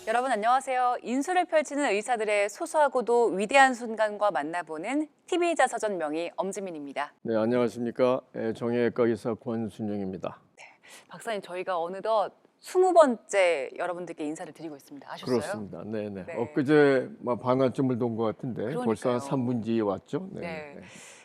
여러분 안녕하세요. 인수를 펼치는 의사들의 소소하고도 위대한 순간과 만나보는 TV의사서전 명의 엄지민입니다. 네, 안녕하십니까. 정형외과 의사 권순영입니다. 박사님, 저희가 어느덧 20번째 여러분들께 인사를 드리고 있습니다. 아셨어요? 그렇습니다. 네네. 네. 엊그제 반환점을 돈 것 같은데 벌써 한 그러니까요. 3분 뒤에 왔죠. 네. 네.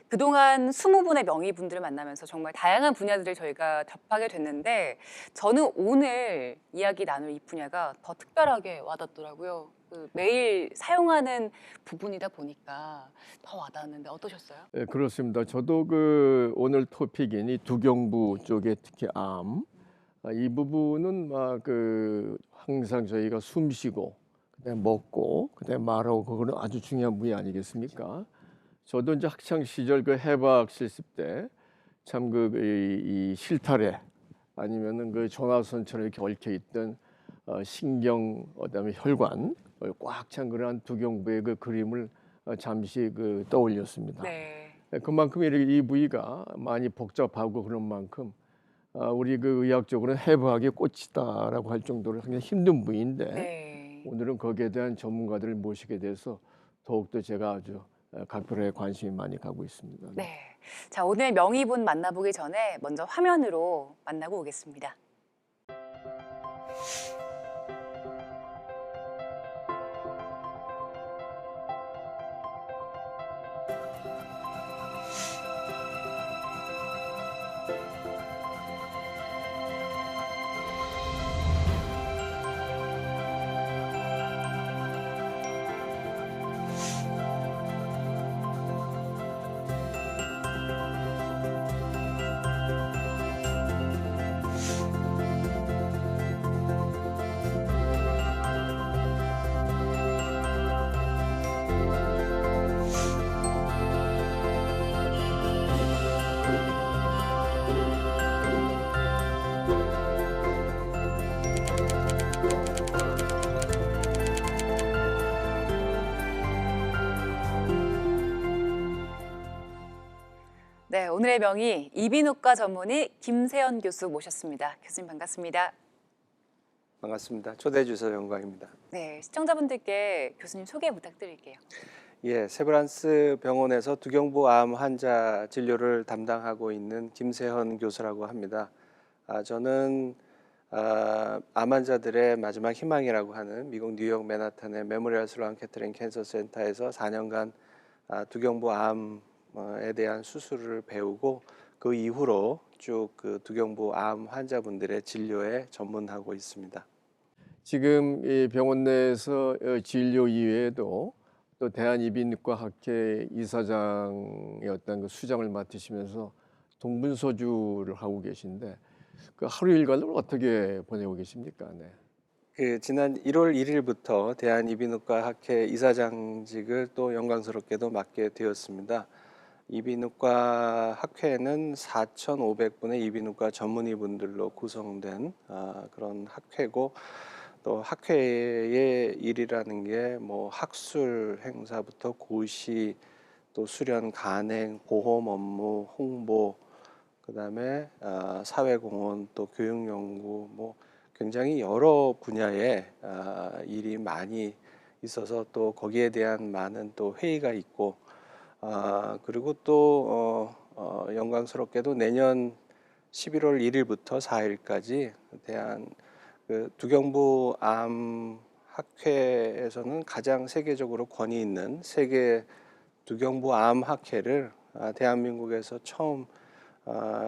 그동안 20분의 명의분들을 만나면서 정말 다양한 분야들을 저희가 접하게 됐는데 저는 오늘 이야기 나눌 이 분야가 더 특별하게 와닿더라고요. 매일 사용하는 부분이다 보니까 더 와닿았는데 어떠셨어요? 네, 그렇습니다. 저도 오늘 토픽인 이 두경부 쪽에 특히 암, 이 부분은 항상 저희가 숨쉬고 그다음에 먹고 그다음에 말하고 그거는 아주 중요한 분야 아니겠습니까? 저도 이제 학창 시절 해박 실습 때 참 이 실타래 아니면은 전화선처럼 이렇게 얽혀 있던 신경 그다음에 혈관 꽉 찬 그러한 두경부의 그림을 잠시 떠올렸습니다. 네. 그만큼 이 부위가 많이 복잡하고 그런 만큼 우리 의학적으로는 해부학의 꽃이다라고 할 정도로 굉장히 힘든 부위인데 네. 오늘은 거기에 대한 전문가들을 모시게 돼서 더욱더 제가 아주 각별하게 관심이 많이 가고 있습니다. 네. 자, 오늘 명의분 만나보기 전에 먼저 화면으로 만나고 오겠습니다. 네, 오늘의 명의 이비인후과 전문의 김세현 교수 모셨습니다. 교수님 반갑습니다. 반갑습니다. 초대해 주셔서 영광입니다. 네, 시청자분들께 교수님 소개 부탁드릴게요. 예, 세브란스 병원에서 두경부 암 환자 진료를 담당하고 있는 김세현 교수라고 합니다. 저는 암 환자들의 마지막 희망이라고 하는 미국 뉴욕 맨하탄의 메모리얼 슬로안 캐터린 캔서 센터에서 4년간 두경부 암에 대한 수술을 배우고 그 이후로 쭉 두경부 암 환자분들의 진료에 전문하고 있습니다. 지금 이 병원 내에서 진료 이외에도 또 대한이비인후과학회 이사장의 어떤 수장을 맡으시면서 동분서주를 하고 계신데 하루 일과를 어떻게 보내고 계십니까? 네. 지난 1월 1일부터 대한이비인후과학회 이사장직을 또 영광스럽게도 맡게 되었습니다. 이비인후과 학회는 4,500분의 이비인후과 전문의분들로 구성된 그런 학회고, 또 학회의 일이라는 게 학술 행사부터 고시, 또 수련 간행, 보험 업무, 홍보, 그다음에 사회공헌, 또 교육연구, 굉장히 여러 분야의 일이 많이 있어서 또 거기에 대한 많은 또 회의가 있고 그리고 또 영광스럽게도 내년 11월 1일부터 4일까지 대한 그 두경부 암 학회에서는 가장 세계적으로 권위 있는 세계 두경부 암 학회를 대한민국에서 처음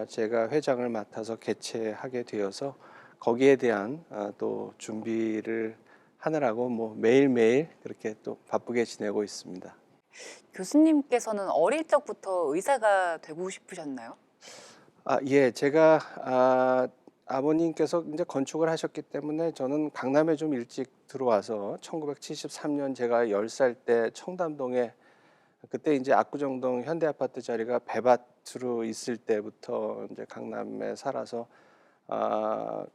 제가 회장을 맡아서 개최하게 되어서 거기에 대한 또 준비를 하느라고 뭐 매일매일 그렇게 또 바쁘게 지내고 있습니다. 교수님께서는 어릴 적부터 의사가 되고 싶으셨나요? 예, 제가 아버님께서 이제 건축을 하셨기 때문에 저는 강남에 좀 일찍 들어와서 1973년 제가 10살 때 청담동에 그때 이제 압구정동 현대아파트 자리가 배밭으로 있을 때부터 이제 강남에 살아서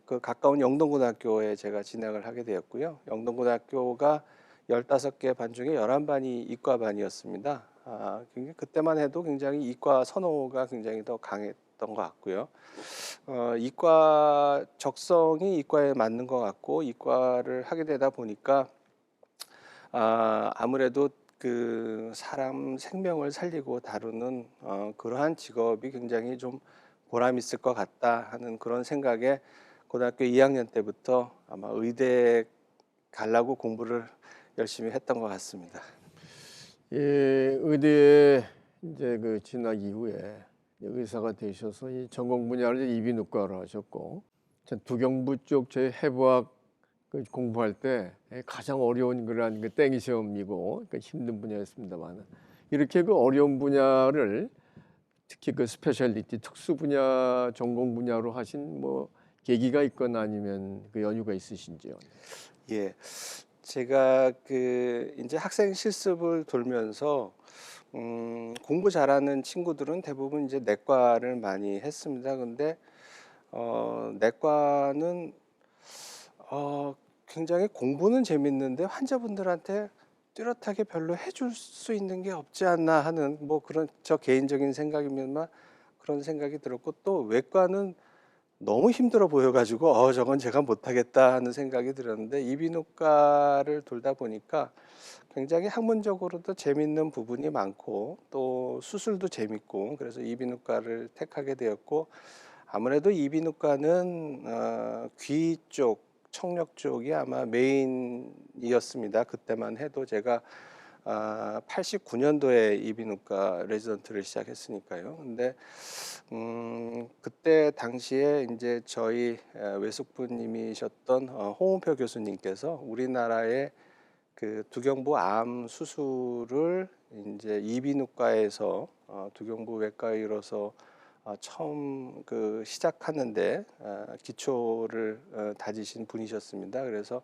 그 가까운 영동고등학교에 제가 진학을 하게 되었고요. 영동고등학교가 15개 반 중에 11반이 이과반이었습니다. 그때만 해도 굉장히 이과 선호가 굉장히 더 강했던 것 같고요. 이과 적성이 이과에 맞는 것 같고 이과를 하게 되다 보니까 아무래도 그 사람 생명을 살리고 다루는 그러한 직업이 굉장히 좀 보람 있을 것 같다 하는 그런 생각에 고등학교 2학년 때부터 아마 의대 가려고 공부를 열심히 했던 것 같습니다. 예, 의대에 이제 그 진학 이후에 의사가 되셔서 이 전공 분야를 이비인후과로 하셨고, 전 두경부 쪽 제 해부학 그 공부할 때 가장 어려운 그런 그 땡이 시험이고 그 힘든 분야였습니다만, 이렇게 그 어려운 분야를 특히 그 스페셜리티 특수 분야 전공 분야로 하신 뭐 계기가 있거나 아니면 그 연유가 있으신지요? 예, 제가 그 이제 학생 실습을 돌면서 공부 잘하는 친구들은 대부분 이제 내과를 많이 했습니다. 근데 내과는 굉장히 공부는 재밌는데 환자분들한테 뚜렷하게 별로 해줄 수 있는 게 없지 않나 하는 뭐 그런 저 개인적인 생각이면만 그런 생각이 들었고 또 외과는 너무 힘들어 보여가지고 저건 제가 못하겠다 하는 생각이 들었는데 이비인후과를 돌다 보니까 굉장히 학문적으로도 재밌는 부분이 많고 또 수술도 재밌고 그래서 이비인후과를 택하게 되었고 아무래도 이비인후과는 귀 쪽, 청력 쪽이 아마 메인이었습니다. 그때만 해도 제가 89년도에 이비인후과 레지던트를 시작했으니까요. 근데 그때 당시에 이제 저희 외숙부님이셨던 홍은표 교수님께서 우리나라의 그 두경부 암 수술을 이제 이비인후과에서 두경부 외과의로서 처음 그 시작하는데 기초를 다지신 분이셨습니다. 그래서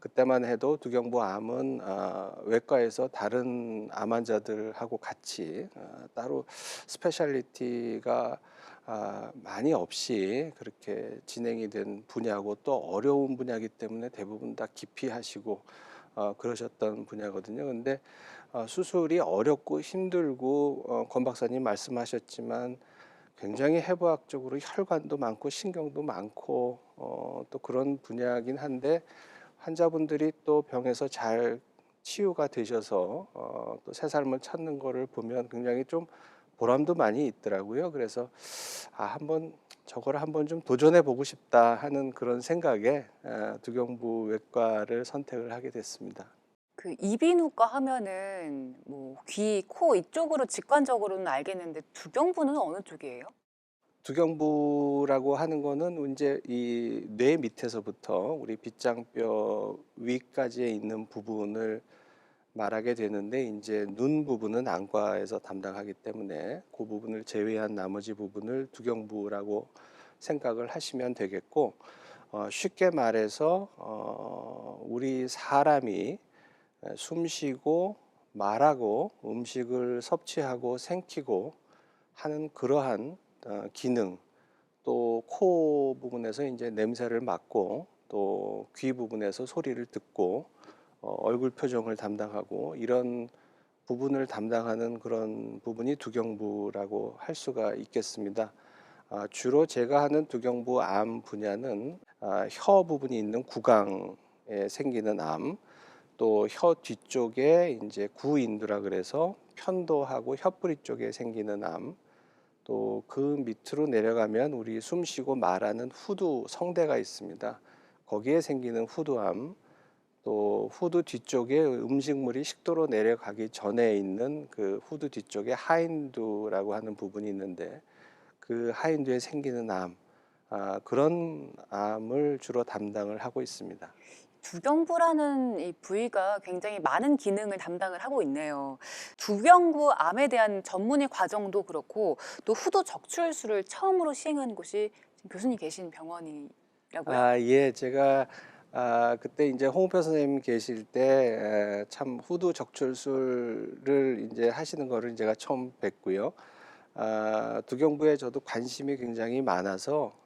그때만 해도 두경부 암은 외과에서 다른 암 환자들하고 같이 따로 스페셜리티가 많이 없이 그렇게 진행이 된 분야고 또 어려운 분야이기 때문에 대부분 다 기피하시고 그러셨던 분야거든요. 근데 수술이 어렵고 힘들고 권 박사님 말씀하셨지만 굉장히 해부학적으로 혈관도 많고 신경도 많고 또 그런 분야이긴 한데 환자분들이 또 병에서 잘 치유가 되셔서 또 새 삶을 찾는 거를 보면 굉장히 좀 보람도 많이 있더라고요. 그래서 한번 저거를 한번 좀 도전해 보고 싶다 하는 그런 생각에 두경부 외과를 선택을 하게 됐습니다. 그 이비인후과 하면은 뭐 귀, 코 이쪽으로 직관적으로는 알겠는데 두경부는 어느 쪽이에요? 두경부라고 하는 거는 이제 이 뇌 밑에서부터 우리 빗장뼈 위까지에 있는 부분을 말하게 되는데 이제 눈 부분은 안과에서 담당하기 때문에 그 부분을 제외한 나머지 부분을 두경부라고 생각을 하시면 되겠고 쉽게 말해서 우리 사람이 숨 쉬고 말하고 음식을 섭취하고 생기고 하는 그러한 기능 또 코 부분에서 이제 냄새를 맡고 또 귀 부분에서 소리를 듣고 얼굴 표정을 담당하고 이런 부분을 담당하는 그런 부분이 두경부라고 할 수가 있겠습니다. 주로 제가 하는 두경부 암 분야는 혀 부분이 있는 구강에 생기는 암, 또 혀 뒤쪽에 이제 구인두라 그래서 편도하고 혀뿌리 쪽에 생기는 암, 또 그 밑으로 내려가면 우리 숨 쉬고 말하는 후두 성대가 있습니다. 거기에 생기는 후두암, 또 후두 뒤쪽에 음식물이 식도로 내려가기 전에 있는 그 후두 뒤쪽에 하인두라고 하는 부분이 있는데 그 하인두에 생기는 암, 그런 암을 주로 담당을 하고 있습니다. 두경부라는 이 부위가 굉장히 많은 기능을 담당을 하고 있네요. 두경부 암에 대한 전문의 과정도 그렇고 또 후두 적출술을 처음으로 시행한 곳이 지금 교수님 계신 병원이라고요? 예, 제가 그때 이제 홍우표 선생님 계실 때 참 후두 적출술을 이제 하시는 거를 제가 처음 뵙고요. 두경부에 저도 관심이 굉장히 많아서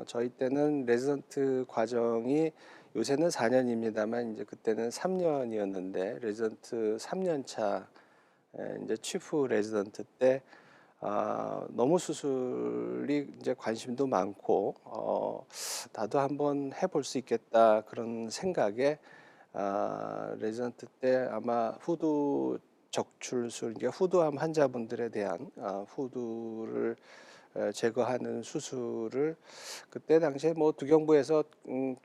저희 때는 레지던트 과정이 요새는 4년입니다만 이제 그때는 3년이었는데 레지던트 3년 차 이제 치프 레지던트 때 너무 수술이 이제 관심도 많고 나도 한번 해볼 수 있겠다 그런 생각에 레지던트 때 아마 후두 적출술, 이제 후두암 환자분들에 대한 후두를 제거하는 수술을 그때 당시에 뭐 두경부에서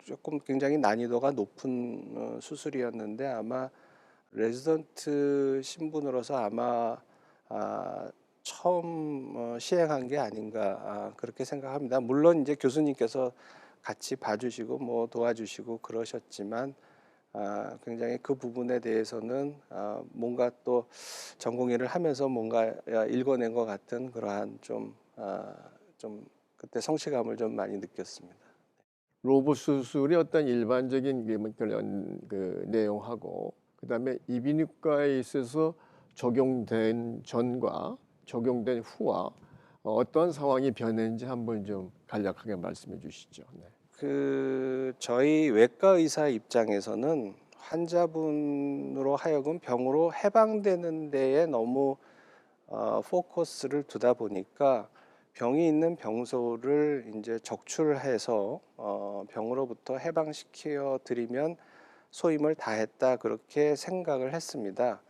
조금 굉장히 난이도가 높은 수술이었는데 아마 레지던트 신분으로서 아마 처음 시행한 게 아닌가 그렇게 생각합니다. 물론 이제 교수님께서 같이 봐주시고 뭐 도와주시고 그러셨지만 굉장히 그 부분에 대해서는 뭔가 또 전공의를 하면서 뭔가 읽어낸 것 같은 그러한 좀 그때 성취감을 좀 많이 느꼈습니다. 로봇 수술이 어떤 일반적인 그런 그 내용하고 그다음에 이비인후과에 있어서 적용된 전과 적용된 후와 어떤 상황이 변했는지 한번 좀 간략하게 말씀해 주시죠. 네. 그 저희 외과 의사 입장에서는 환자분으로 하여금 병으로 해방되는 데에 너무 포커스를 두다 보니까 병이 있는 병소를 이제 적출해서 병으로부터 해방시켜 드리면 소임을 다했다 그렇게 생각을 했습니다.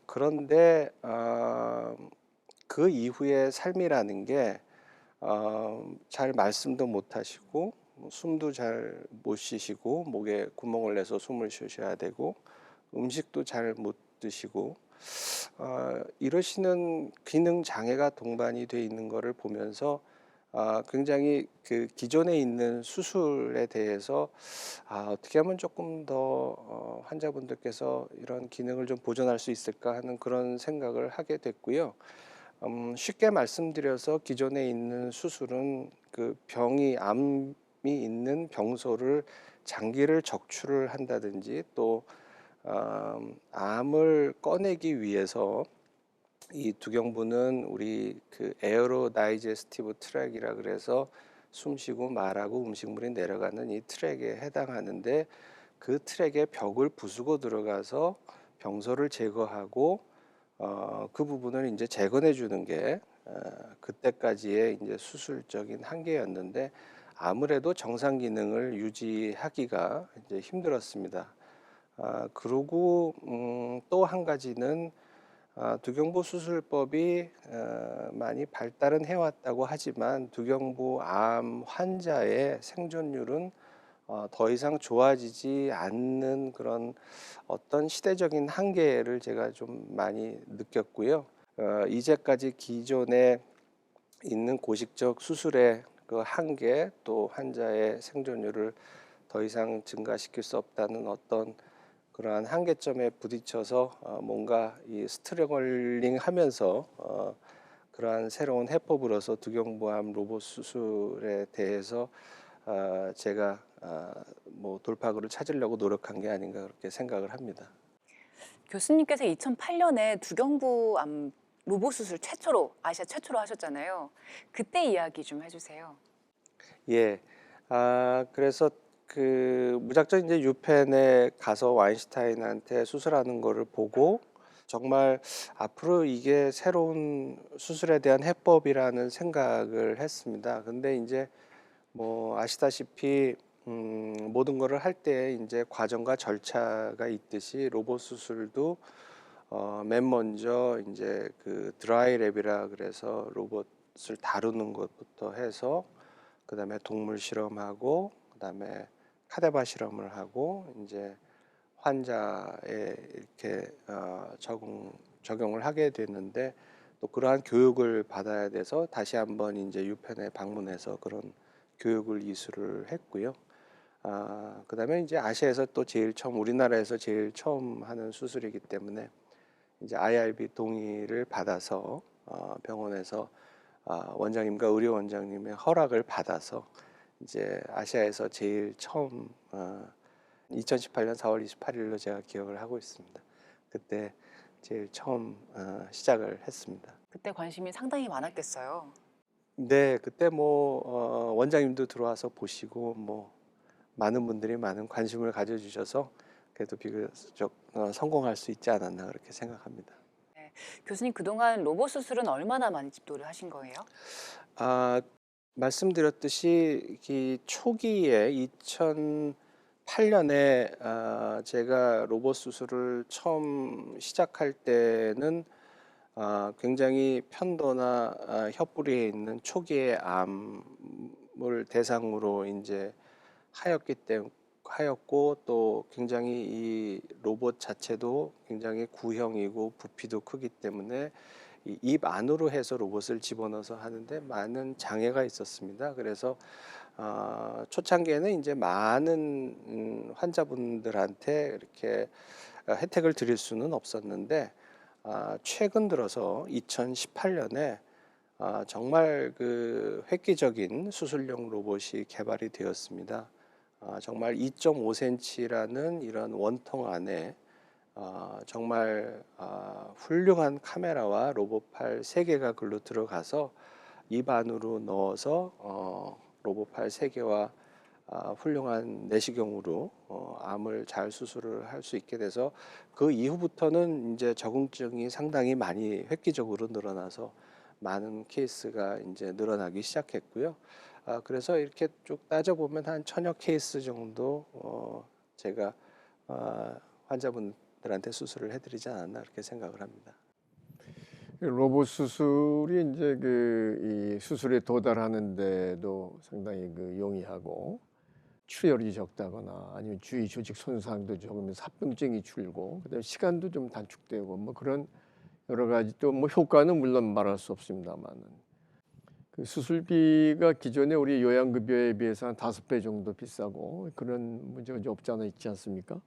그런데 그 이후의 삶이라는 게 잘 말씀도 못 하시고 숨도 잘 못 쉬시고 목에 구멍을 내서 숨을 쉬셔야 되고 음식도 잘 못 드시고 이러시는 기능 장애가 동반이 돼 있는 것을 보면서 굉장히 그 기존에 있는 수술에 대해서 어떻게 하면 조금 더 환자분들께서 이런 기능을 좀 보존할 수 있을까 하는 그런 생각을 하게 됐고요. 쉽게 말씀드려서 기존에 있는 수술은 그 병이 암이 있는 병소를 장기를 적출을 한다든지 또 암을 꺼내기 위해서 이 두경부는 우리 그 에어로 다이제스티브 트랙이라 그래서 숨쉬고 말하고 음식물이 내려가는 이 트랙에 해당하는데 그 트랙에 벽을 부수고 들어가서 병소를 제거하고 그 부분을 이제 재건해 주는 게 그때까지의 이제 수술적인 한계였는데 아무래도 정상 기능을 유지하기가 이제 힘들었습니다. 그리고 또 한 가지는 두경부 수술법이 많이 발달은 해왔다고 하지만 두경부 암 환자의 생존율은 더 이상 좋아지지 않는 그런 어떤 시대적인 한계를 제가 좀 많이 느꼈고요. 이제까지 기존에 있는 고식적 수술의 그 한계 또 환자의 생존율을 더 이상 증가시킬 수 없다는 어떤 그러한 한계점에 부딪혀서 뭔가 이 스트러글링 하면서 그러한 새로운 해법으로서 두경부암 로봇 수술에 대해서 제가 뭐 돌파구를 찾으려고 노력한 게 아닌가 그렇게 생각을 합니다. 교수님께서 2008년에 두경부암 로봇 수술 최초로 아시아 최초로 하셨잖아요. 그때 이야기 좀 해주세요. 예, 그래서 그 무작정 이제 유펜에 가서 와인슈타인한테 수술하는 거를 보고 정말 앞으로 이게 새로운 수술에 대한 해법이라는 생각을 했습니다. 근데 이제 뭐 아시다시피 모든 거를 할 때 이제 과정과 절차가 있듯이 로봇 수술도 맨 먼저 이제 그 드라이 랩이라 그래서 로봇을 다루는 것부터 해서 그다음에 동물 실험하고 그다음에 카데바 실험을 하고 이제 환자에 이렇게 적용을 하게 됐는데 또 그러한 교육을 받아야 돼서 다시 한번 이제 유펜에 방문해서 그런 교육을 이수를 했고요. 그다음에 이제 아시아에서 또 제일 처음 우리나라에서 제일 처음 하는 수술이기 때문에 이제 IRB 동의를 받아서 병원에서 원장님과 의료 원장님의 허락을 받아서 이제 아시아에서 제일 처음 2018년 4월 28일로 제가 기억을 하고 있습니다. 그때 제일 처음 시작을 했습니다. 그때 관심이 상당히 많았겠어요. 네, 그때 뭐 원장님도 들어와서 보시고 뭐 많은 분들이 많은 관심을 가져주셔서 그래도 비교적 성공할 수 있지 않았나 그렇게 생각합니다. 교수님 그동안 로봇 수술은 얼마나 많이 집도를 하신 거예요? 말씀드렸듯이 이 초기에 2008년에 제가 로봇 수술을 처음 시작할 때는 굉장히 편도나 혀뿌리에 있는 초기의 암을 대상으로 이제 하였고 또 굉장히 이 로봇 자체도 굉장히 구형이고 부피도 크기 때문에 이입 안으로 해서 로봇을 집어넣어서 하는데 많은 장애가 있었습니다. 그래서 초창기에는 이제 많은 환자분들한테 이렇게 혜택을 드릴 수는 없었는데 최근 들어서 2018년에 정말 그 획기적인 수술용 로봇이 개발이 되었습니다. 정말 2.5cm라는 이런 원통 안에 정말 훌륭한 카메라와 로봇팔 3개가 글로 들어가서 입 안으로 넣어서 로봇팔 3개와 훌륭한 내시경으로 암을 잘 수술을 할 수 있게 돼서 그 이후부터는 이제 적응증이 상당히 많이 획기적으로 늘어나서 많은 케이스가 이제 늘어나기 시작했고요. 그래서 이렇게 쭉 따져보면 한 1000여 케이스 정도 제가 환자분들한테 수술을 해드리지 않았나 그렇게 생각을 합니다. 로봇 수술이 이제 이 수술에 도달하는데도 상당히 용이하고 출혈이 적다거나 아니면 주위 조직 손상도 적으면서 합병증이 줄고 그다음에 시간도 좀 단축되고 뭐 그런 여러 가지 또 뭐 효과는 물론 말할 수 없습니다만은 그 수술비가 기존의 우리 요양급여에 비해서 한 5배 정도 비싸고 그런 문제가 이제 없지 않아 있지 않습니까?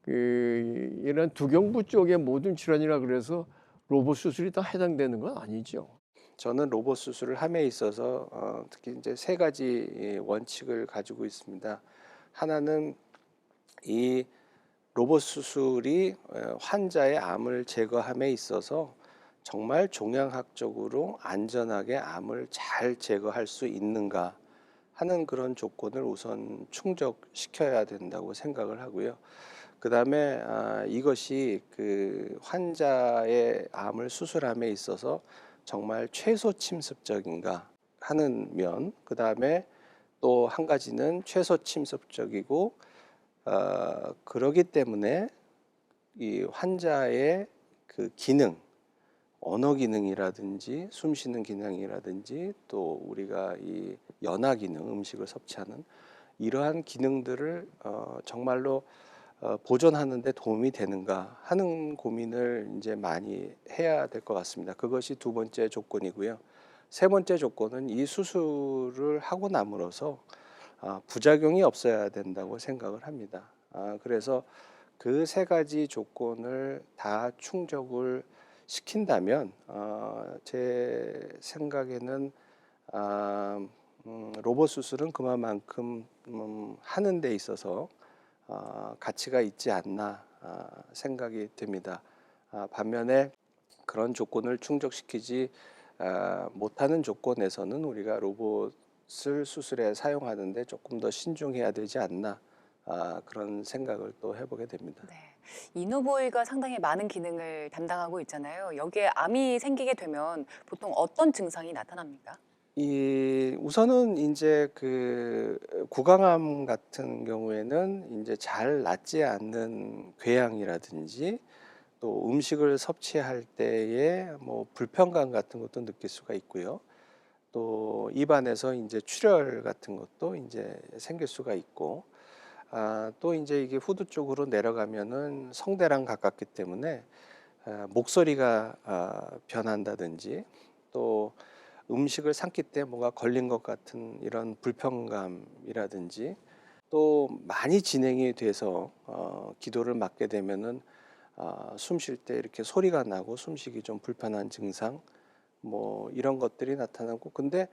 이런 두경부 쪽의 모든 질환이라 그래서 로봇 수술이 다 해당되는 건 아니죠. 저는 로봇 수술을 함에 있어서 특히 이제 3가지 원칙을 가지고 있습니다. 하나는 이 로봇 수술이 환자의 암을 제거함에 있어서 정말 종양학적으로 안전하게 암을 잘 제거할 수 있는가 하는 그런 조건을 우선 충족시켜야 된다고 생각을 하고요. 그 다음에 이것이 그 환자의 암을 수술함에 있어서 정말 최소 침습적인가 하는 면, 그 다음에 또 한 가지는 최소 침습적이고 그러기 때문에 이 환자의 그 기능, 언어 기능이라든지 숨 쉬는 기능이라든지 또 우리가 이 연화 기능, 음식을 섭취하는 이러한 기능들을 정말로 보존하는 데 도움이 되는가 하는 고민을 이제 많이 해야 될 것 같습니다. 그것이 두 번째 조건이고요. 세 번째 조건은 이 수술을 하고 남으로써 부작용이 없어야 된다고 생각을 합니다. 그래서 그 3가지 조건을 다 충족을 시킨다면 제 생각에는 로봇 수술은 그만큼 하는 데 있어서 가치가 있지 않나 생각이 듭니다. 반면에 그런 조건을 충족시키지 못하는 조건에서는 우리가 로봇을 수술에 사용하는데 조금 더 신중해야 되지 않나 그런 생각을 또 해보게 됩니다. 네. 이노보이가 상당히 많은 기능을 담당하고 있잖아요. 여기에 암이 생기게 되면 보통 어떤 증상이 나타납니까? 우선은 이제 그 구강암 같은 경우에는 이제 잘 낫지 않는 궤양이라든지 또 음식을 섭취할 때에 뭐 불편감 같은 것도 느낄 수가 있고요. 또 입안에서 이제 출혈 같은 것도 이제 생길 수가 있고, 또 이제 이게 후두 쪽으로 내려가면은 성대랑 가깝기 때문에 목소리가 변한다든지 또 음식을 삼킬 때 뭔가 걸린 것 같은 이런 불편감이라든지 또 많이 진행이 돼서 기도를 맡게 되면은 숨쉴 때 이렇게 소리가 나고 숨쉬기 좀 불편한 증상 뭐 이런 것들이 나타나고 근데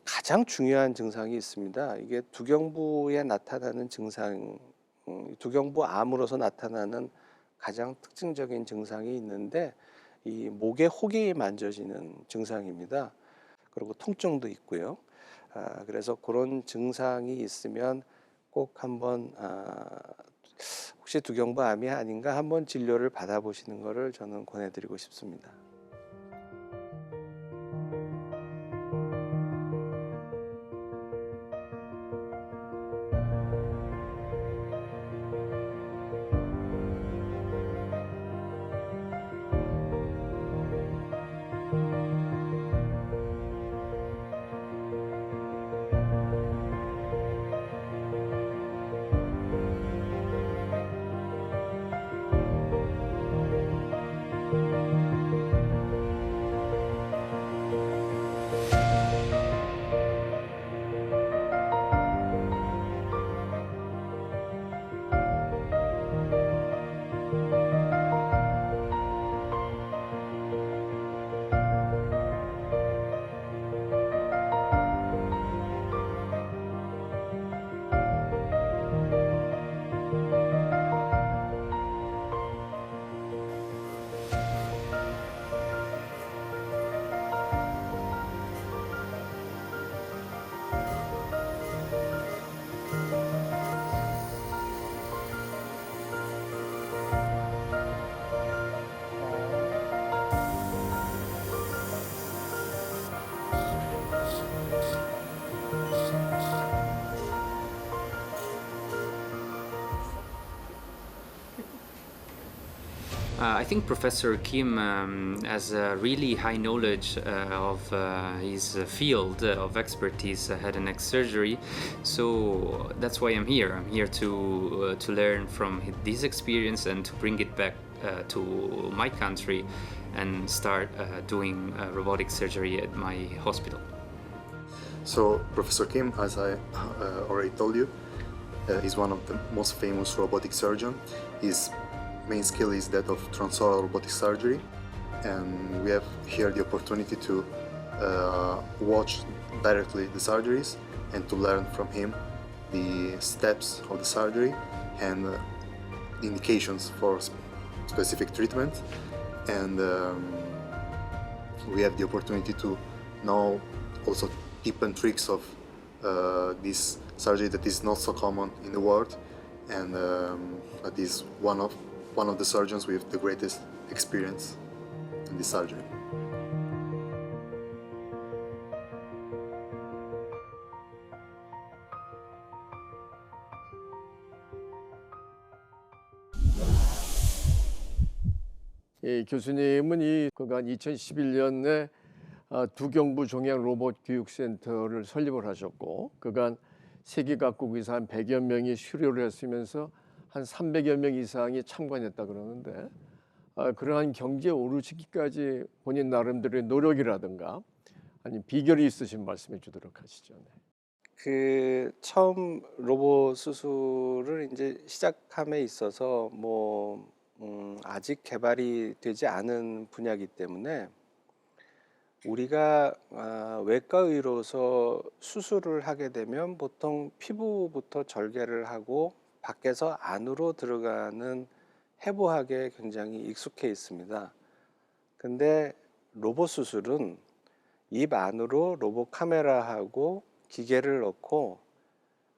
가장 중요한 증상이 있습니다. 이게 두경부에 나타나는 증상, 두경부 암으로서 나타나는 가장 특징적인 증상이 있는데 이 목에 혹이 만져지는 증상입니다. 그리고 통증도 있고요. 그래서 그런 증상이 있으면 꼭 한번 혹시 두경부 암이 아닌가 한번 진료를 받아보시는 것을 저는 권해드리고 싶습니다. I think Professor Kim has a really high knowledge of his field of expertise, head and neck surgery. So that's why I'm here. I'm here to learn from this experience and to bring it back to my country and start doing robotic surgery at my hospital. So Professor Kim, as I already told you, is one of the most famous robotic surgeons. His main skill is that of transoral robotic surgery, and we have here the opportunity to watch directly the surgeries and to learn from him the steps of the surgery and the indications for specific treatment. And we have the opportunity to know also tips and tricks of this surgery that is not so common in the world, and that is one of the surgeons with the greatest experience in this surgery. 이 교수님은 그간 2011년에 두경부 종양 로봇 교육센터를 설립을 하셨고 그간 세계 각국에서 한 100여 명이 수료를 했으면서 한 300여 명 이상이 참관했다 그러는데 그러한 경지에 오르시기까지 본인 나름대로의 노력이라든가 아니 비결이 있으신 말씀해 주도록 하시죠. 네. 그 처음 로봇 수술을 이제 시작함에 있어서 아직 개발이 되지 않은 분야이기 때문에 우리가 외과의로서 수술을 하게 되면 보통 피부부터 절개를 하고 밖에서 안으로 들어가는 해부학에 굉장히 익숙해 있습니다. 근데 로봇 수술은 입 안으로 로봇 카메라하고 기계를 넣고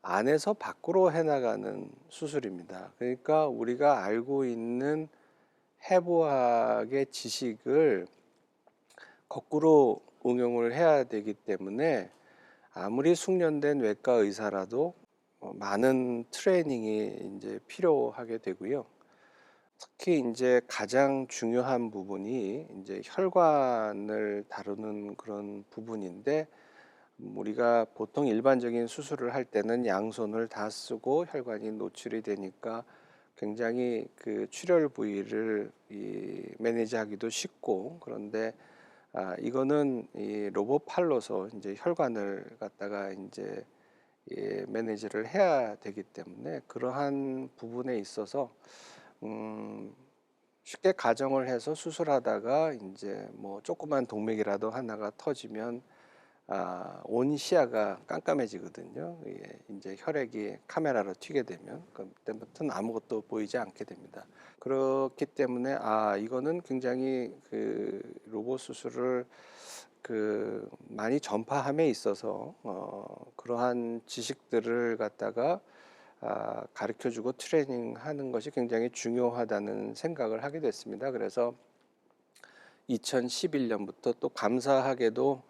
안에서 밖으로 해나가는 수술입니다. 그러니까 우리가 알고 있는 해부학의 지식을 거꾸로 응용을 해야 되기 때문에 아무리 숙련된 외과 의사라도 많은 트레이닝이 이제 필요하게 되고요. 특히 이제 가장 중요한 부분이 이제 혈관을 다루는 그런 부분인데, 우리가 보통 일반적인 수술을 할 때는 양손을 다 쓰고 혈관이 노출이 되니까 굉장히 그 출혈 부위를 매니지하기도 쉽고, 그런데 이거는 이 로봇 팔로서 이제 혈관을 갖다가 이제 매니지를 해야 되기 때문에 그러한 부분에 있어서 쉽게 가정을 해서 수술하다가 이제 뭐 조그만 동맥이라도 하나가 터지면 온 시야가 깜깜해지거든요. 이제 혈액이 카메라로 튀게 되면 그때부터는 아무것도 보이지 않게 됩니다. 그렇기 때문에 이거는 굉장히 그 로봇 수술을 그 많이 전파함에 있어서 그러한 지식들을 갖다가 가르쳐주고 트레이닝하는 것이 굉장히 중요하다는 생각을 하게 됐습니다. 그래서 2011년부터 또 감사하게도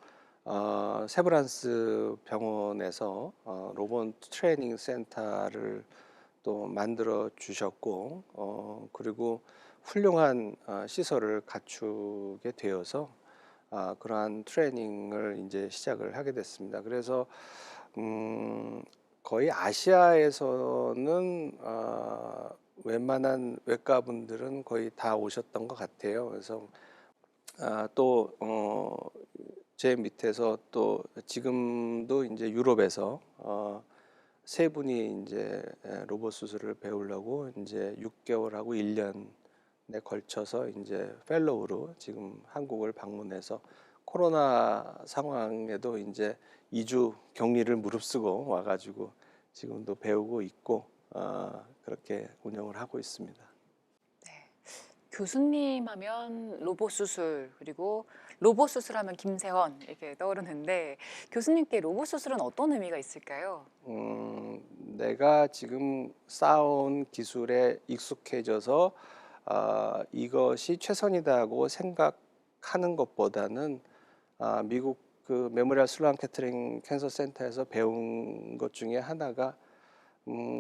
세브란스 병원에서 로봇 트레이닝 센터를 또 만들어 주셨고, 그리고 훌륭한 시설을 갖추게 되어서 그러한 트레이닝을 이제 시작을 하게 됐습니다. 그래서 거의 아시아에서는 웬만한 외과분들은 거의 다 오셨던 것 같아요. 그래서 또 제 밑에서 또 지금도 이제 유럽에서 세 분이 이제 로봇 수술을 배우려고 이제 6개월하고 1년에 걸쳐서 이제 펠로우로 지금 한국을 방문해서 코로나 상황에도 이제 2주 격리를 무릅쓰고 와가지고 지금도 배우고 있고 그렇게 운영을 하고 있습니다. 교수님 하면 로봇 수술, 그리고 로봇 수술하면 김세헌 이렇게 떠오르는데, 교수님께 로봇 수술은 어떤 의미가 있을까요? 내가 지금 쌓아온 기술에 익숙해져서 이것이 최선이다고 생각하는 것보다는 미국 그 메모리얼 슬로안 캐터링 캔서 센터에서 배운 것 중에 하나가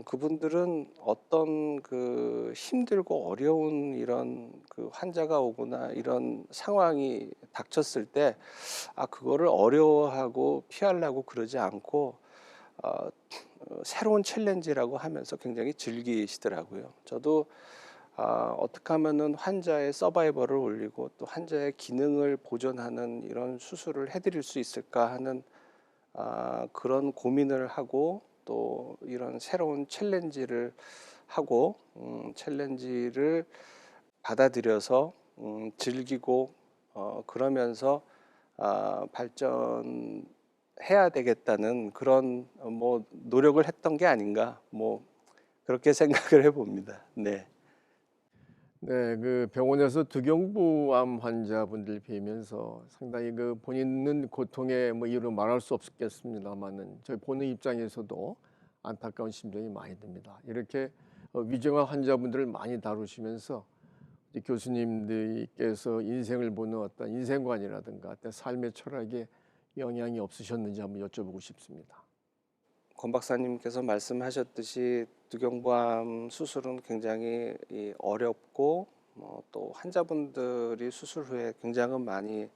그분들은 어떤 그 힘들고 어려운 이런 그 환자가 오거나 이런 상황이 닥쳤을 때 그거를 어려워하고 피하려고 그러지 않고 새로운 챌린지라고 하면서 굉장히 즐기시더라고요. 저도 어떻게 하면은 환자의 서바이벌을 올리고 또 환자의 기능을 보존하는 이런 수술을 해드릴 수 있을까 하는 그런 고민을 하고, 또 이런 새로운 챌린지를 하고 챌린지를 받아들여서 즐기고 그러면서 발전해야 되겠다는 그런 뭐 노력을 했던 게 아닌가, 뭐 그렇게 생각을 해봅니다. 네. 네, 그 병원에서 두경부암 환자분들 뵈면서 상당히 그 본인은 고통의 뭐 이유로 말할 수 없겠습니다만은 저희 보는 입장에서도 안타까운 심정이 많이 듭니다. 이렇게 위중한 환자분들을 많이 다루시면서 교수님들께서 인생을 보는 어떤 인생관이라든가 어떤 삶의 철학에 영향이 없으셨는지 한번 여쭤보고 싶습니다. 권 박사님께서 말씀하셨듯이 두경부암 수술은 굉장히 어렵고 또 환자분들이 수술 후에 굉장히 많이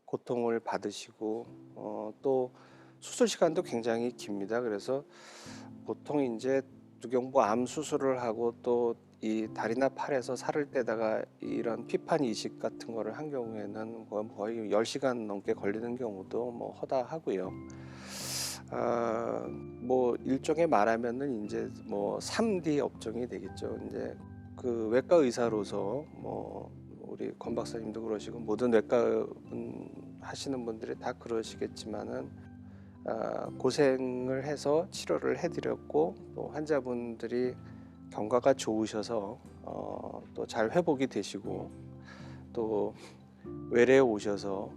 고통을 받으시고 또 수술 시간도 굉장히 깁니다. 그래서 보통 이제 두경부암 수술을 하고 또 이 다리나 팔에서 살을 떼다가 이런 피판 이식 같은 거를 한 경우에는 거의 10시간 넘게 걸리는 경우도 뭐 허다하고요. 뭐 일종의 말하면은 이제 뭐 3D 업종이 되겠죠. 이제 그 외과 의사로서 뭐 우리 권 박사님도 그러시고 모든 외과 하시는 분들이 다 그러시겠지만은 고생을 해서 치료를 해드렸고, 또 환자분들이 경과가 좋으셔서 또 잘 회복이 되시고, 또 외래에 오셔서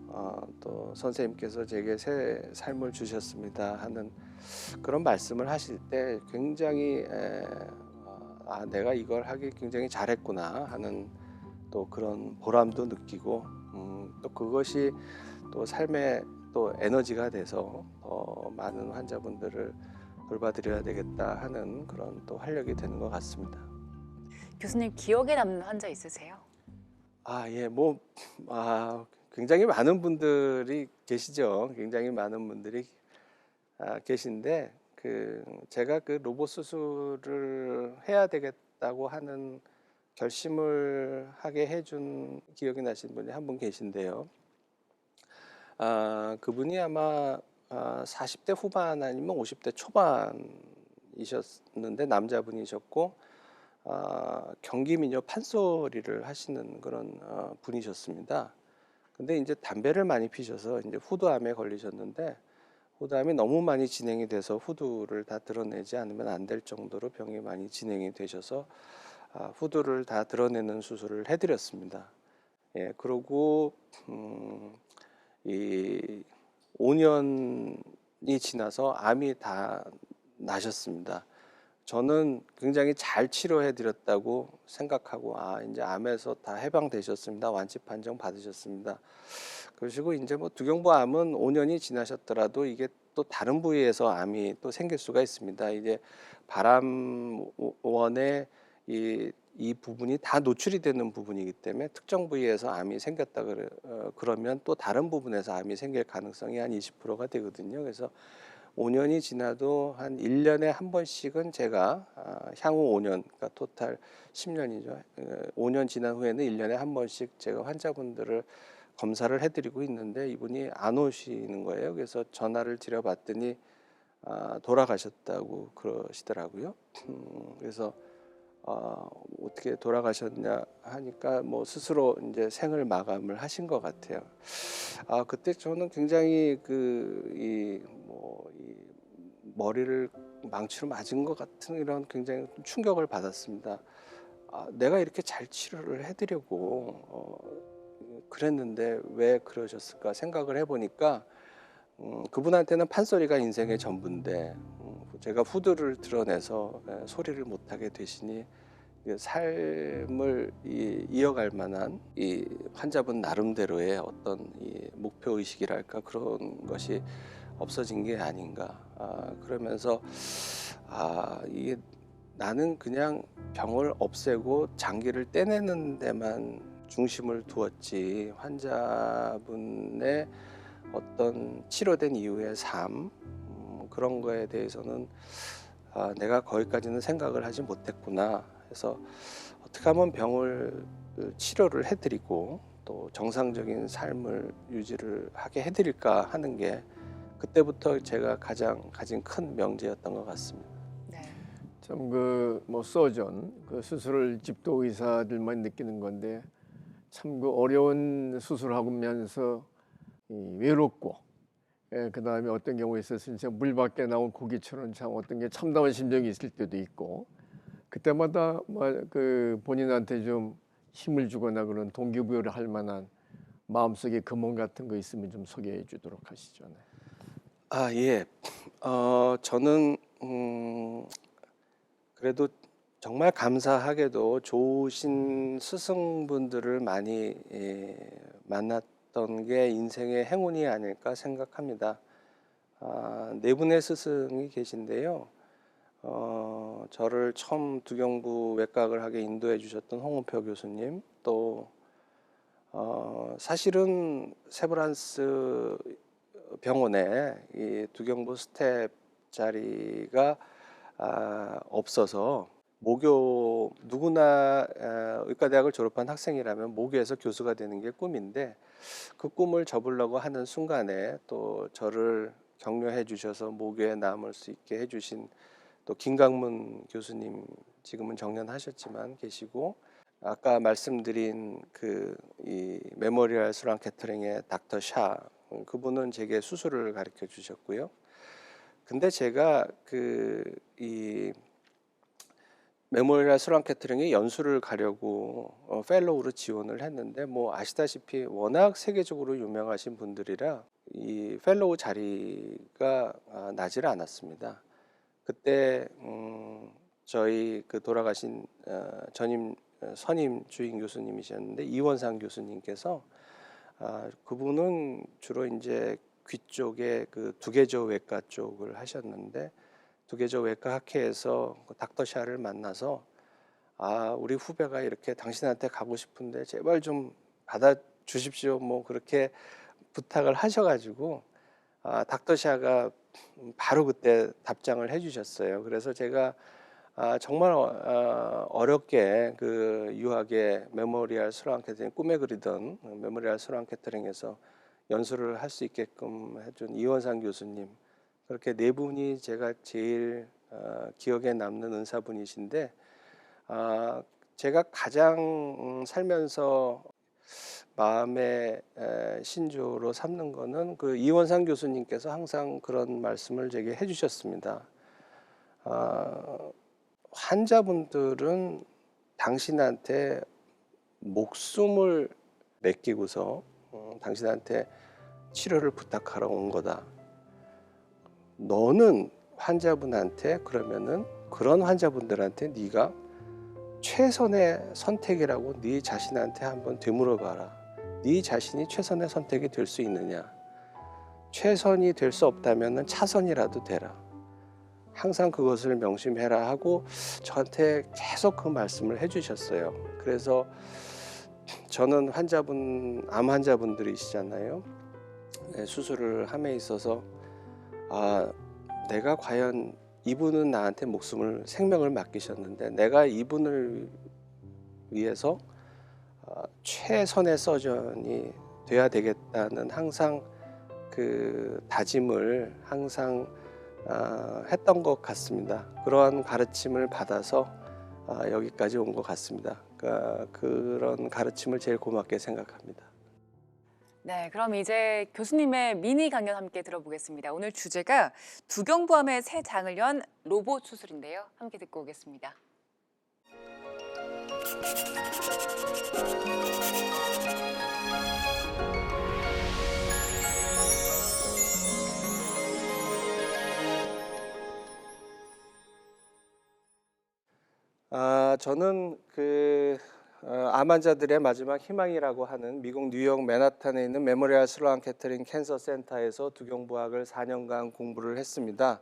또 선생님께서 제게 새 삶을 주셨습니다 하는 그런 말씀을 하실 때 굉장히 내가 이걸 하기 굉장히 잘했구나 하는 또 그런 보람도 느끼고, 또 그것이 또 삶의 또 에너지가 돼서 더 많은 환자분들을 돌봐드려야 되겠다 하는 그런 또 활력이 되는 것 같습니다. 교수님 기억에 남는 환자 있으세요? 예, 굉장히 많은 분들이 계시죠. 굉장히 많은 분들이 계신데 제가 그 로봇 수술을 해야 되겠다고 하는 결심을 하게 해준 기억이 나신 분이 한 분 계신데요. 그분이 아마 40대 후반 아니면 50대 초반이셨는데 남자분이셨고 경기민요 판소리를 하시는 그런 분이셨습니다. 근데 이제 담배를 많이 피셔서 이제 후두암에 걸리셨는데 후두암이 너무 많이 진행이 돼서 후두를 다 드러내지 않으면 안 될 정도로 병이 많이 진행이 되셔서 후두를 다 드러내는 수술을 해드렸습니다. 예, 그리고 이 5년이 지나서 암이 다 나셨습니다. 저는 굉장히 잘 치료해 드렸다고 생각하고 이제 암에서 다 해방되셨습니다. 완치 판정 받으셨습니다. 그러시고 이제 뭐 두경부암은 5년이 지나셨더라도 이게 또 다른 부위에서 암이 또 생길 수가 있습니다. 이게 바람원의 이 부분이 다 노출이 되는 부분이기 때문에 특정 부위에서 암이 생겼다 그러면 또 다른 부분에서 암이 생길 가능성이 한 20%가 되거든요. 그래서 5년이 지나도 한 1년에 한 번씩은 제가 향후 5년, 그러니까 토탈 10년이죠. 5년 지난 후에는 1년에 한 번씩 제가 환자분들을 검사를 해드리고 있는데 이분이 안 오시는 거예요. 그래서 전화를 드려봤더니 돌아가셨다고 그러시더라고요. 그래서 어떻게 돌아가셨냐 하니까 뭐 스스로 이제 생을 마감을 하신 것 같아요. 그때 저는 굉장히 이 머리를 망치로 맞은 것 같은 이런 굉장히 충격을 받았습니다. 내가 이렇게 잘 치료를 해드리고 그랬는데 왜 그러셨을까 생각을 해보니까 그분한테는 판소리가 인생의 전부인데 제가 후두를 드러내서 소리를 못하게 되시니 삶을 이어갈 만한 이 환자분 나름대로의 어떤 이 목표 의식이랄까 그런 것이 없어진 게 아닌가. 그러면서 이게 나는 그냥 병을 없애고 장기를 떼내는 데만 중심을 두었지 환자분의 어떤 치료된 이후의 삶 그런 거에 대해서는 내가 거기까지는 생각을 하지 못했구나 해서 어떻게 하면 병을 치료를 해드리고 또 정상적인 삶을 유지를 하게 해드릴까 하는 게 그때부터 제가 가장 가진 큰 명제였던 것 같습니다. 네. 참 뭐 서전 수술을 집도 의사들만 느끼는 건데 참 어려운 수술하면서 외롭고 그다음에 어떤 경우에 있어서 진짜 물 밖에 나온 고기처럼 참 어떤 게 참담한 심정이 있을 때도 있고 그때마다 본인한테 좀 힘을 주거나 그런 동기부여를 할 만한 마음속에 금원 같은 거 있으면 좀 소개해 주도록 하시죠. 네. 예. 저는 그래도 정말 감사하게도 좋으신 스승분들을 많이 만났던 게 인생의 행운이 아닐까 생각합니다. 네 분의 스승이 계신데요. 저를 처음 두경부 외과학을 하게 인도해 주셨던 홍은표 교수님, 또 사실은 세브란스 병원에 이 두경부 스텝 자리가 없어서 모교 누구나 의과대학을 졸업한 학생이라면 모교에서 교수가 되는 게 꿈인데 그 꿈을 접으려고 하는 순간에 또 저를 격려해 주셔서 모교에 남을 수 있게 해주신 또 김강문 교수님 지금은 정년하셨지만 계시고 아까 말씀드린 이 메모리얼 슬랑 캐터링의 닥터 샤 그분은 제게 수술을 가르쳐 주셨고요. 근데 제가 이 메모리얼 슬랑 캐터링에 연수를 가려고 펠로우로 지원을 했는데 뭐 아시다시피 워낙 세계적으로 유명하신 분들이라 이 펠로우 자리가 나질 않았습니다. 그때 저희 돌아가신 전임 선임 주임 교수님이셨는데 이원상 교수님께서 그분은 주로 이제 귀 쪽에 그 두개조 외과 쪽을 하셨는데 두개조 외과 학회에서 그 닥터샤를 만나서 우리 후배가 이렇게 당신한테 가고 싶은데 제발 좀 받아 주십시오. 뭐 그렇게 부탁을 하셔가지고 닥터샤가 바로 그때 답장을 해주셨어요. 그래서 제가 정말 어렵게 그 유학의 메모리얼 슬로안 캐터링 꿈에 그리던 메모리얼 슬로안 캐터링에서 연수를 할 수 있게끔 해준 이원상 교수님 그렇게 네 분이 제가 제일 기억에 남는 은사분이신데 제가 가장 살면서 마음의 신조로 삼는 거는 그 이원상 교수님께서 항상 그런 말씀을 제게 해주셨습니다. 환자분들은 당신한테 목숨을 맡기고서 당신한테 치료를 부탁하러 온 거다. 너는 환자분한테 그러면은 그런 환자분들한테 네가 최선의 선택이라고 네 자신한테 한번 되물어봐라. 네 자신이 최선의 선택이 될 수 있느냐? 최선이 될 수 없다면은 차선이라도 되라. 항상 그것을 명심해라 하고 저한테 계속 그 말씀을 해주셨어요. 그래서 저는 암 환자분들이시잖아요. 수술을 함에 있어서 내가 과연 이분은 나한테 생명을 맡기셨는데 내가 이분을 위해서 최선의 서전이 돼야 되겠다는 항상 그 다짐을 항상 했던 것 같습니다. 그러한 가르침을 받아서 여기까지 온 것 같습니다. 그러니까 그런 가르침을 제일 고맙게 생각합니다. 네, 그럼 이제 교수님의 미니 강연 함께 들어보겠습니다. 오늘 주제가 두경부암의 새 장을 연 로봇 수술인데요. 함께 듣고 오겠습니다. 저는 암 환자들의 마지막 희망이라고 하는 미국 뉴욕 맨하탄에 있는 메모리얼 슬로안 캐터링 캔서 센터에서 두경부학을 4년간 공부를 했습니다.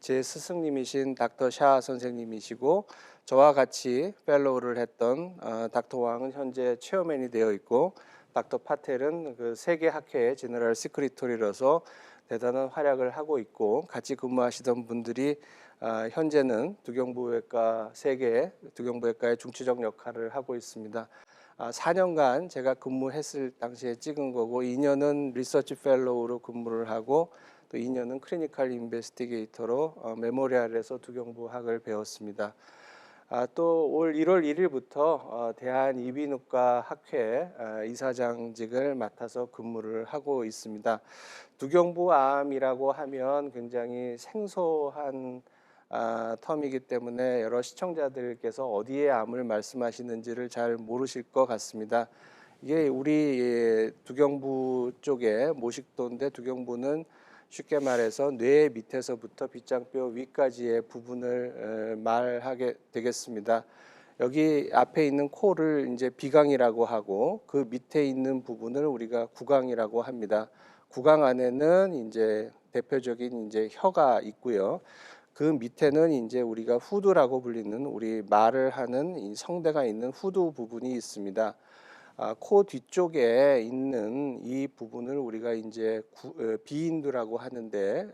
제 스승님이신 닥터 샤 선생님이시고 저와 같이 펠로우를 했던 닥터 왕은 현재 체어맨이 되어 있고 닥터 파텔은 그 세계 학회의 제너럴 시크리토리로서 대단한 활약을 하고 있고 같이 근무하시던 분들이 현재는 두경부외과 세계 두경부외과의 중추적 역할을 하고 있습니다. 4년간 제가 근무했을 당시에 찍은 거고 2년은 리서치 펠로우로 근무를 하고 또 2년은 클리니컬 인베스티게이터로 메모리알에서 두경부학을 배웠습니다. 또 올 1월 1일부터 대한이비인후과 학회 이사장직을 맡아서 근무를 하고 있습니다. 두경부암이라고 하면 굉장히 생소한 텀이기 때문에 여러 시청자들께서 어디에 암을 말씀하시는지를 잘 모르실 것 같습니다. 이게 우리 두경부 쪽에 모식도인데 두경부는 쉽게 말해서 뇌 밑에서부터 빗장뼈 위까지의 부분을 말하게 되겠습니다. 여기 앞에 있는 코를 이제 비강이라고 하고 그 밑에 있는 부분을 우리가 구강이라고 합니다. 구강 안에는 이제 대표적인 이제 혀가 있고요. 그 밑에는 이제 우리가 후두라고 불리는 우리 말을 하는 이 성대가 있는 후두 부분이 있습니다. 코 뒤쪽에 있는 이 부분을 우리가 이제 비인두라고 하는데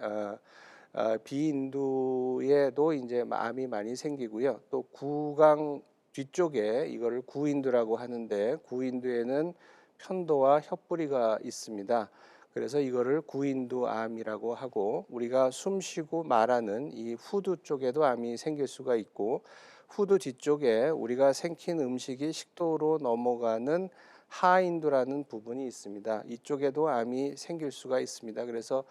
비인두에도 이제 암이 많이 생기고요. 또 구강 뒤쪽에 이거를 구인두라고 하는데 구인두에는 편도와 혀뿌리가 있습니다. 그래서 이거를 구인두암이라고 하고 우리가 숨 쉬고 말하는 이 후두 쪽에도 암이 생길 수가 있고 후두 뒤쪽에 우리가 생긴 음식이 식도로 넘어가는 하인두라는 부분이 있습니다. 이쪽에도 암이 생길 수가 있습니다. 그래서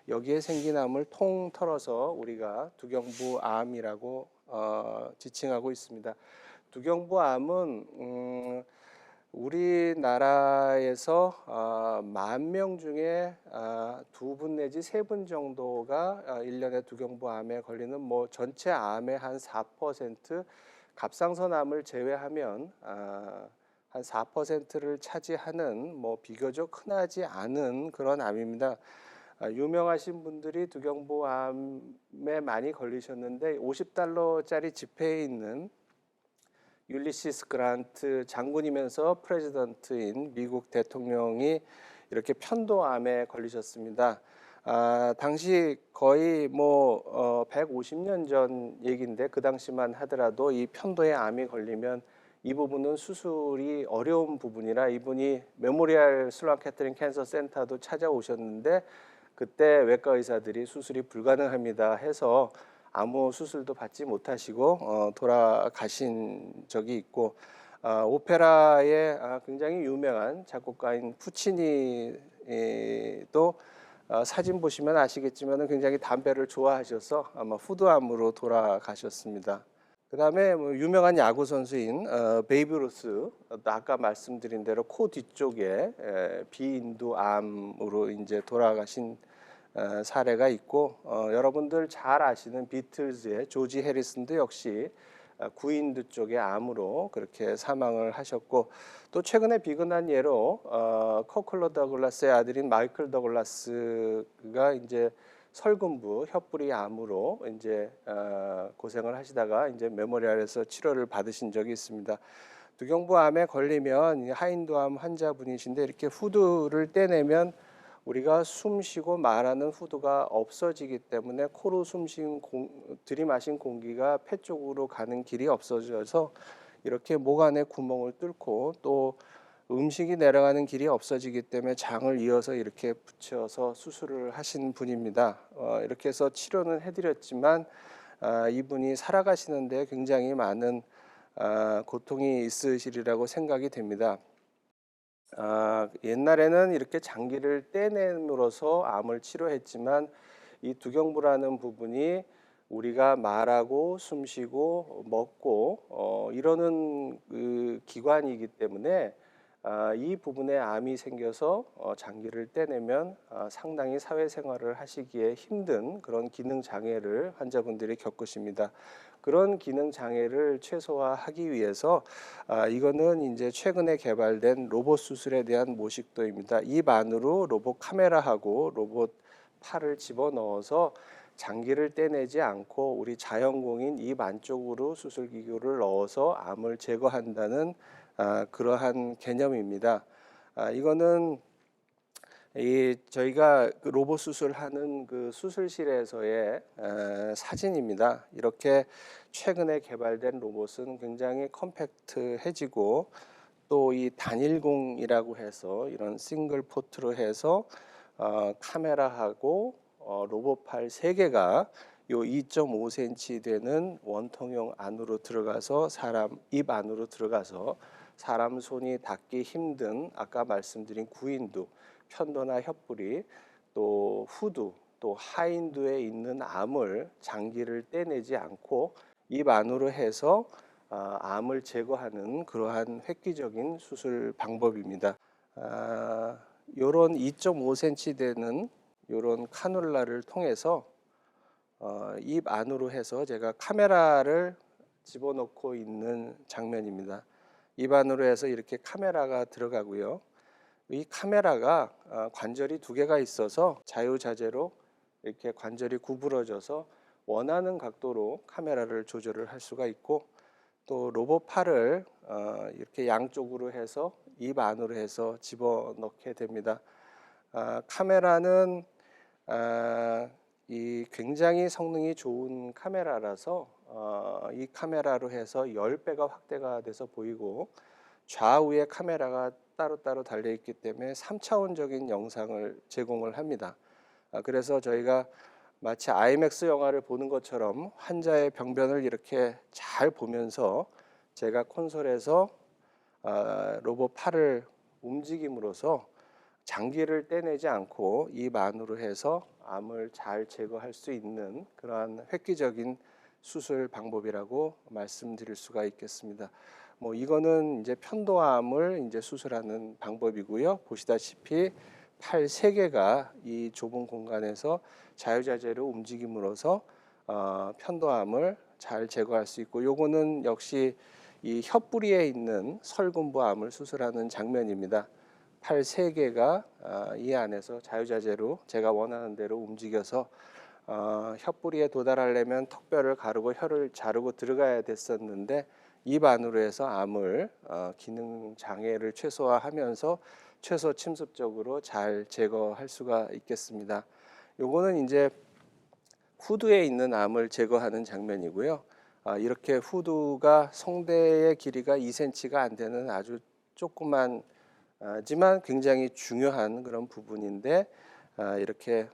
여기에 생긴 암을 통 털어서 우리가 두경부암이라고 지칭하고 있습니다. 두경부암은 우리나라에서 10,000명 중에 2분 내지 3분 정도가 1년에 두경부암에 걸리는 뭐 전체 암의 한 4% 갑상선암을 제외하면 한 4%를 차지하는 뭐 비교적 흔하지 않은 그런 암입니다. 유명하신 분들이 두경부암에 많이 걸리셨는데 $50짜리 지폐에 있는 율리시스 그란트 장군이면서 프레지던트인 미국 대통령이 이렇게 편도암에 걸리셨습니다. 당시 거의 150년 전 얘기인데 그 당시만 하더라도 이 편도에 암이 걸리면 이 부분은 수술이 어려운 부분이라 이분이 메모리얼 슬론 캐터링 캔서 센터도 찾아오셨는데 그때 외과 의사들이 수술이 불가능합니다 해서 아무 수술도 받지 못하시고 돌아가신 적이 있고 오페라의 굉장히 유명한 작곡가인 푸치니도 사진 보시면 아시겠지만 굉장히 담배를 좋아하셔서 아마 후두암으로 돌아가셨습니다. 그다음에 유명한 야구 선수인 베이브 루스, 아까 말씀드린 대로 코 뒤쪽에 비인두암으로 이제 돌아가신 사례가 있고 여러분들 잘 아시는 비틀즈의 조지 해리슨도 역시 구인두 쪽의 암으로 그렇게 사망을 하셨고 또 최근에 비근한 예로 커클러 더글라스의 아들인 마이클 더글라스가 이제 설근부 혀뿌리 암으로 이제 고생을 하시다가 이제 메모리알에서 치료를 받으신 적이 있습니다. 두경부암에 걸리면 하인두암 환자분이신데 이렇게 후두를 떼내면 우리가 숨 쉬고 말하는 후두가 없어지기 때문에 코로 들이마신 공기가 폐 쪽으로 가는 길이 없어져서 이렇게 목 안에 구멍을 뚫고 또 음식이 내려가는 길이 없어지기 때문에 장을 이어서 이렇게 붙여서 수술을 하신 분입니다. 이렇게 해서 치료는 해드렸지만 이분이 살아가시는데 굉장히 많은 고통이 있으시리라고 생각이 됩니다. 옛날에는 이렇게 장기를 떼냄으로써 암을 치료했지만 이 두경부라는 부분이 우리가 말하고 숨쉬고 먹고 이러는 그 기관이기 때문에 이 부분에 암이 생겨서 장기를 떼내면 상당히 사회생활을 하시기에 힘든 그런 기능 장애를 환자분들이 겪으십니다. 그런 기능 장애를 최소화하기 위해서 이거는 이제 최근에 개발된 로봇 수술에 대한 모식도입니다. 입 안으로 로봇 카메라하고 로봇 팔을 집어넣어서 장기를 떼내지 않고 우리 자연공인 입 안쪽으로 수술기구를 넣어서 암을 제거한다는 그러한 개념입니다. 이거는 저희가 그 로봇 수술하는 그 수술실에서의 사진입니다. 이렇게 최근에 개발된 로봇은 굉장히 컴팩트해지고 또 이 단일공이라고 해서 이런 싱글 포트로 해서 카메라하고 로봇팔 3개가 요 2.5cm 되는 원통형 안으로 들어가서 입 안으로 들어가서 사람 손이 닿기 힘든 아까 말씀드린 구인두, 편도나 혀뿌리, 또 후두, 또 하인두에 있는 암을 장기를 떼내지 않고 입 안으로 해서 암을 제거하는 그러한 획기적인 수술 방법입니다. 이런 2.5cm 되는 이런 카놀라를 통해서 입 안으로 해서 제가 카메라를 집어넣고 있는 장면입니다. 입 안으로 해서 이렇게 카메라가 들어가고요. 이 카메라가 관절이 2개가 있어서 자유자재로 이렇게 관절이 구부러져서 원하는 각도로 카메라를 조절을 할 수가 있고 또 로봇 팔을 이렇게 양쪽으로 해서 입 안으로 해서 집어넣게 됩니다. 카메라는 이 굉장히 성능이 좋은 카메라라서 이 카메라로 해서 10배가 확대가 돼서 보이고 좌우에 카메라가 따로따로 달려있기 때문에 3차원적인 영상을 제공을 합니다. 그래서 저희가 마치 IMAX 영화를 보는 것처럼 환자의 병변을 이렇게 잘 보면서 제가 콘솔에서 로봇 팔을 움직임으로써 장기를 떼내지 않고 입 안으로 해서 암을 잘 제거할 수 있는 그러한 획기적인 수술 방법이라고 말씀드릴 수가 있겠습니다. 이거는 이제 편도암을 이제 수술하는 방법이고요. 보시다시피 팔 3개가 이 좁은 공간에서 자유자재로 움직임으로써 편도암을 잘 제거할 수 있고, 요거는 역시 이 혀뿌리에 있는 설군부암을 수술하는 장면입니다. 팔 3개가 이 안에서 자유자재로 제가 원하는 대로 움직여서 혀뿌리에 도달하려면 턱뼈를 가르고 혀를 자르고 들어가야 됐었는데 입 안으로 해서 암을 기능 장애를 최소화하면서 최소 침습적으로 잘 제거할 수가 있겠습니다. 요거는 이제 후두에 있는 암을 제거하는 장면이고요. 이렇게 후두가 성대의 길이가 2cm가 안 되는 아주 조그만 지만 굉장히 중요한 그런 부분인데 이렇게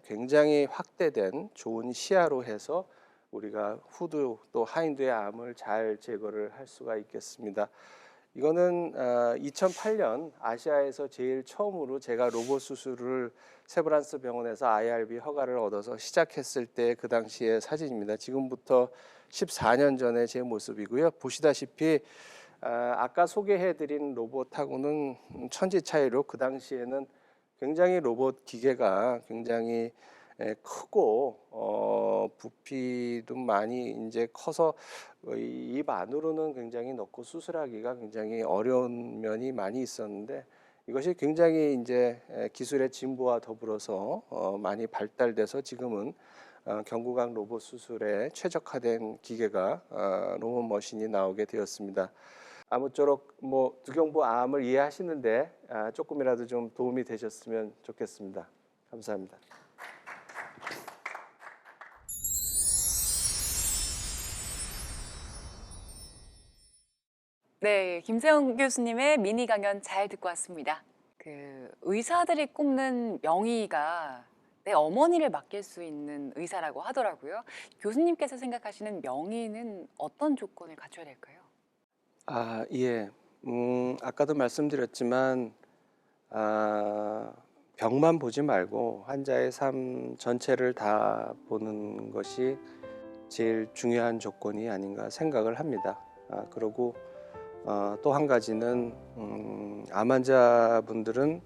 굉장히 확대된 좋은 시야로 해서 우리가 후두 또 하인두의 암을 잘 제거를 할 수가 있겠습니다. 이거는 2008년 아시아에서 제일 처음으로 제가 로봇 수술을 세브란스 병원에서 IRB 허가를 얻어서 시작했을 때 그 당시의 사진입니다. 지금부터 14년 전의 제 모습이고요. 보시다시피 아까 소개해드린 로봇하고는 천지 차이로 그 당시에는 굉장히 로봇 기계가 굉장히 크고 부피도 많이 이제 커서 입 안으로는 굉장히 넣고 수술하기가 굉장히 어려운 면이 많이 있었는데 이것이 굉장히 이제 기술의 진보와 더불어서 많이 발달돼서 지금은 경구강 로봇 수술에 최적화된 기계가 로봇 머신이 나오게 되었습니다. 아무쪼록 뭐 두경부 암을 이해하시는데 조금이라도 좀 도움이 되셨으면 좋겠습니다. 감사합니다. 네, 김세영 교수님의 미니 강연 잘 듣고 왔습니다. 그 의사들이 꼽는 명의가 내 어머니를 맡길 수 있는 의사라고 하더라고요. 교수님께서 생각하시는 명의는 어떤 조건을 갖춰야 될까요? 예. 아까도 말씀드렸지만 병만 보지 말고 환자의 삶 전체를 다 보는 것이 제일 중요한 조건이 아닌가 생각을 합니다. 그리고 또 한 가지는 암 환자분들은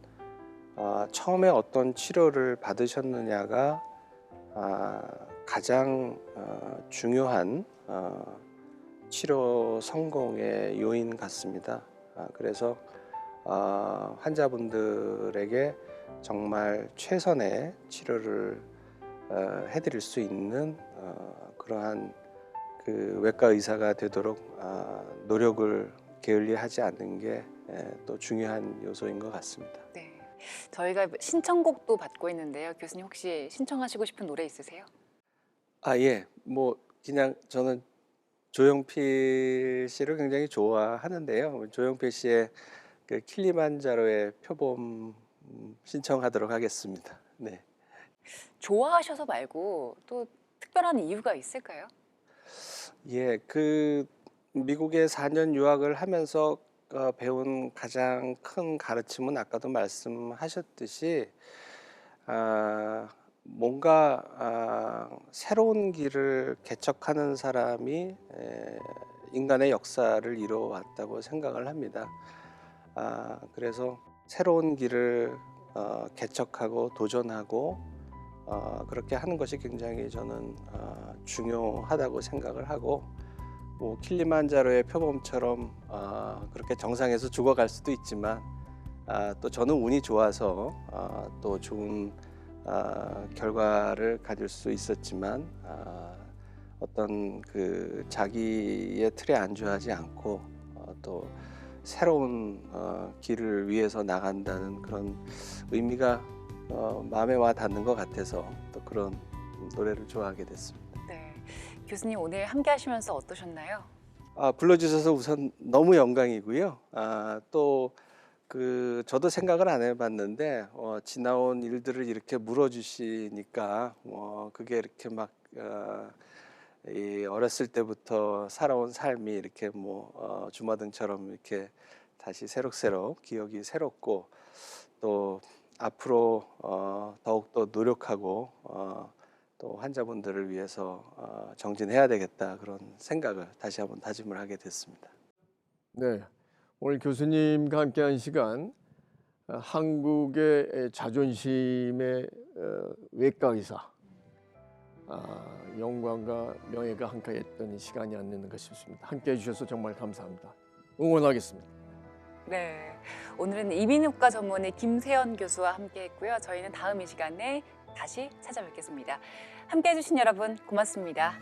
처음에 어떤 치료를 받으셨느냐가 가장 중요한 치료 성공의 요인 같습니다. 그래서 환자분들에게 정말 최선의 치료를 해드릴 수 있는 그러한 그 외과 의사가 되도록 노력을 게을리하지 않는 게 또 중요한 요소인 것 같습니다. 네, 저희가 신청곡도 받고 있는데요. 교수님 혹시 신청하시고 싶은 노래 있으세요? 예. 뭐 그냥 저는 조용필 씨를 굉장히 좋아하는데요. 조용필 씨의 그 킬리만자로의 표범 신청하도록 하겠습니다. 네. 좋아하셔서 말고 또 특별한 이유가 있을까요? 예, 그 미국에 4년 유학을 하면서 배운 가장 큰 가르침은 아까도 말씀하셨듯이 뭔가 새로운 길을 개척하는 사람이 인간의 역사를 이루어왔다고 생각을 합니다. 그래서 새로운 길을 개척하고 도전하고 그렇게 하는 것이 굉장히 저는 중요하다고 생각을 하고 뭐 킬리만자로의 표범처럼 그렇게 정상에서 죽어갈 수도 있지만 또 저는 운이 좋아서 또 좋은 결과를 가질 수 있었지만 어떤 그 자기의 틀에 안주하지 않고 또 새로운 길을 위해서 나간다는 그런 의미가 마음에 와 닿는 것 같아서 또 그런 노래를 좋아하게 됐습니다. 네, 교수님 오늘 함께 하시면서 어떠셨나요? 불러주셔서 우선 너무 영광이고요. 또 그 저도 생각을 안 해봤는데 지나온 일들을 이렇게 물어주시니까 그게 이렇게 막 이 어렸을 때부터 살아온 삶이 이렇게 뭐 주마등처럼 이렇게 다시 새록새록 기억이 새롭고 또 앞으로 더욱더 노력하고 또 환자분들을 위해서 정진해야 되겠다 그런 생각을 다시 한번 다짐을 하게 됐습니다. 네, 오늘 교수님과 함께한 시간 한국의 자존심의 외과 의사 영광과 명예가 함께했던 시간이 아닌가 싶습니다. 함께해 주셔서 정말 감사합니다. 응원하겠습니다. 네, 오늘은 이민후과 전문의 김세현 교수와 함께했고요. 저희는 다음 이 시간에 다시 찾아뵙겠습니다. 함께해 주신 여러분 고맙습니다.